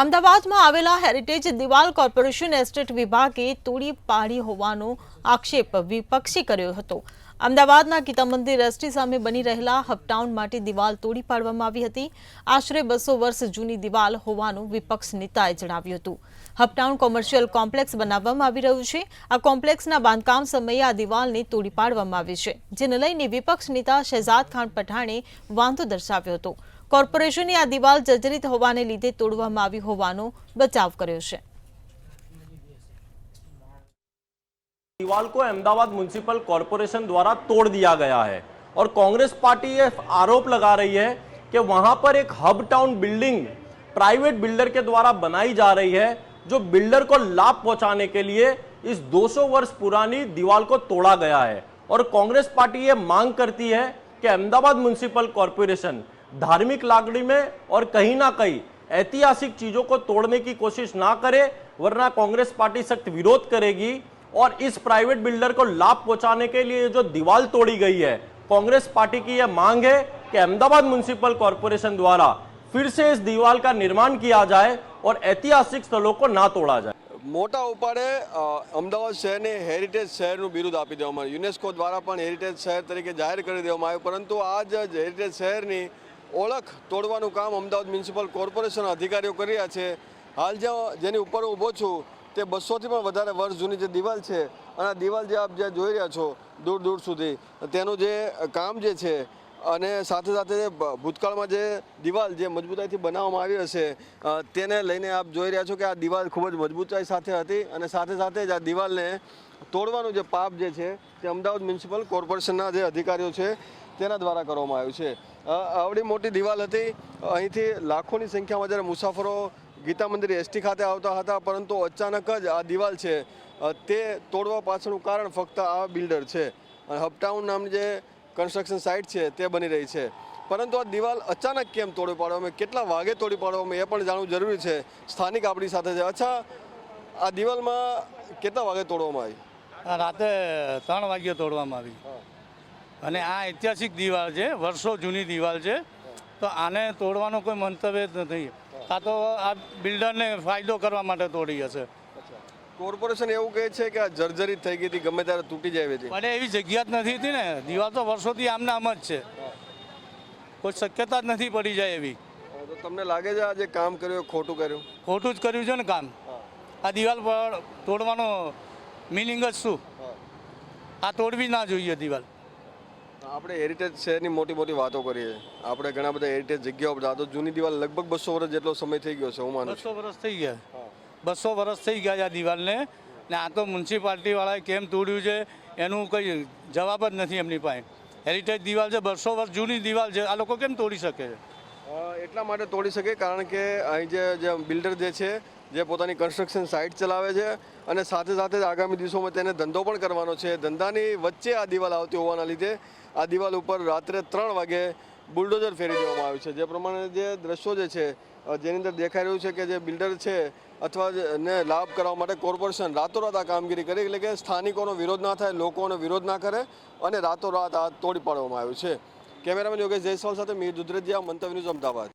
અમદાવાદમાં આવેલા હેરિટેજ દિવાલ કોર્પોરેશન એસ્ટેટ વિભાગે તોડી પાડી હોવાનો આક્ષેપ વિપક્ષે કર્યો હતો। અમદાવાદના ગીતા મંદિર એસટી સામે બની રહેલા હપટાઉન માટે દિવાલ તોડી પાડવામાં આવી હતી। આશરે 200 વર્ષ જૂની દિવાલ હોવાનું વિપક્ષ નેતાએ જણાવ્યું હતું। હપટાઉન કોમર્શિયલ કોમ્પ્લેક્સ બનાવવામાં આવી રહ્યું છે। આ કોમ્પ્લેક્સના બાંધકામ સમયે આ દિવાલને તોડી પાડવામાં આવી છે, જેને લઈને વિપક્ષ નેતા શહેજાદ ખાન પઠાણે વાંધો દર્શાવ્યો હતો। કોર્પોરેશને આ દિવાલ જર્જરિત હોવાને લીધે તોડવામાં આવી હોવાનો બચાવ કર્યો છે। दीवाल को अहमदाबाद म्युनिसिपल कॉरपोरेशन द्वारा तोड़ दिया गया है और कांग्रेस पार्टी ये आरोप लगा रही है कि वहां पर एक hub town building private builder के द्वारा बनाई जा रही है, जो बिल्डर को लाभ पहुंचाने के लिए इस 200 वर्ष पुरानी दीवार को तोड़ा गया है। और कांग्रेस पार्टी ये मांग करती है कि अहमदाबाद म्युनिसिपल कॉरपोरेशन धार्मिक लागणी में और कहीं ना कहीं ऐतिहासिक चीजों को तोड़ने की कोशिश ना करे, वरना कांग्रेस पार्टी सख्त विरोध करेगी। और इस प्राइवेट बिल्डर को लाभ पहुंचाने के लिए जो दीवार तोड़ी गई है, कांग्रेस पार्टी की यह मांग है कि अहमदाबाद म्युनिसिपल कॉरपोरेशन द्वारा फिर से इस दीवार का निर्माण किया जाए और ऐतिहासिक स्थलों को ना तोड़ा जाए। मोटा उपाड़े अमदावाद शहर ने हेरिटेज शहर विरुद्ध आपी देवामां आव्युं। युनेस्को द्वारा पण हेरिटेज शहर तरीके जाहिर करी देवामां आव्युं, परंतु आज हेरिटेज शहरनी ओळख तोड़वानुं काम अमदावाद म्युनिसिपल कॉर्पोरेशन अधिकारीओ करी रह्या छे। हाल जेनी उपर ऊभो छुं ते 200 થી પણ વધારે વર્ષ જૂની જે દિવાલ છે, અને આ દિવાલ જે આપ જે જોઈ રહ્યા છો દૂર દૂર સુધી, તેનું જે કામ જે છે અને સાથે સાથે ભૂતકાળમાં જે દિવાલ જે મજબૂતાઈથી બનાવવામાં આવી હશે તેને લઈને આપ જોઈ રહ્યા છો કે આ દિવાલ ખૂબ જ મજબૂતાઈ સાથે હતી, અને સાથે સાથે જ આ દિવાલને તોડવાનું જે પાપ જે છે તે અમદાવાદ મ્યુનિસિપલ કોર્પોરેશનના જે અધિકારીઓ છે તેના દ્વારા કરવામાં આવ્યું છે। આવડી મોટી દિવાલ હતી, અહીંથી લાખોની સંખ્યામાં જ્યારે મુસાફરો ગીતા મંદિર એસટી ખાતે આવતા હતા, પરંતુ અચાનક જ આ દિવાલ છે તે તોડવા પાછળનું કારણ ફક્ત આ બિલ્ડર છે, અને હપટાઉન નામની જે કન્સ્ટ્રક્શન સાઇટ છે તે બની રહી છે। પરંતુ આ દિવાલ અચાનક કેમ તોડી પાડવામાં, કેટલા વાગે તોડી પાડવામાં, એ પણ જાણવું જરૂરી છે। સ્થાનિક આપણી સાથે છે। અચ્છા, આ દિવાલમાં કેટલા વાગે તોડવામાં આવી? રાતે 3 વાગ્યે તોડવામાં આવી, અને આ ઐતિહાસિક દિવાલ છે, વર્ષો જૂની દિવાલ છે, તો આને તોડવાનો કોઈ મંતવ્ય જ નથી। આ તો આ બિલ્ડરને ફાયદો કરવા માટે તોડી હશે। કોર્પોરેશન એવું કહે છે કે આ જર્જરિત થઈ ગઈ હતી, ગમે ત્યારે તૂટી જાય હતી, અને એવી જગ્યા જ નથી હતી ને, દિવાલ તો વર્ષોથી આમને આમ જ છે, કોઈ શક્યતા જ નથી પડી જાય એવી। તો તમને લાગે છે આ જે કામ કર્યું ખોટું કર્યું? ખોટું જ કર્યું છે ને કામ। આ દિવાલ પર તોડવાનો મિનિંગ જ શું? આ તોડવી ના જોઈએ દિવાલ। આપણે હેરિટેજ શહેરની મોટી મોટી વાતો કરીએ, આપણે ઘણા બધા હેરિટેજ જગ્યાઓ પર તો જૂની દિવાલ લગભગ 200 વર્ષ જેટલો સમય થઈ ગયો છે, હું માનું 200 વર્ષ થઈ ગયા, 200 વર્ષ થઈ ગયા આ દિવાલને, ને આ તો મ્યુનિસિપાલિટીવાળાએ કેમ તોડ્યું છે એનું કંઈ જવાબ જ નથી એમની પાસે। હેરિટેજ દિવાલ છે, 200 વર્ષ જૂની દિવાલ છે, આ લોકો કેમ તોડી શકે છે? એટલા માટે તોડી શકે કારણ કે અહીં જે બિલ્ડર જે છે જે પોતાની કન્સ્ટ્રક્શન સાઇટ ચલાવે છે, અને સાથે સાથે આગામી દિવસોમાં તેને ધંધો પણ કરવાનો છે। ધંધાની વચ્ચે આ દિવાલ આવતી હોવાના લીધે આ દિવાલ ઉપર રાત્રે 3 વાગે બુલડોઝર ફેરી દેવામાં આવ્યું છે। જે પ્રમાણે જે દ્રશ્યો જે છે જેની અંદર દેખાઈ રહ્યું છે કે જે બિલ્ડર છે અથવા ને લાભ કરવા માટે કોર્પોરેશન રાતોરાત આ કામગીરી કરે, એટલે કે સ્થાનિકોનો વિરોધ ના થાય, લોકોનો વિરોધ ના કરે, અને રાતોરાત આ તોડી પાડવામાં આવ્યું છે। કેમેરામેન યોગેશ જયસ્વાલ સાથે મીર દુધરેજિયા, મંતવ્ય ન્યૂઝ, અમદાવાદ।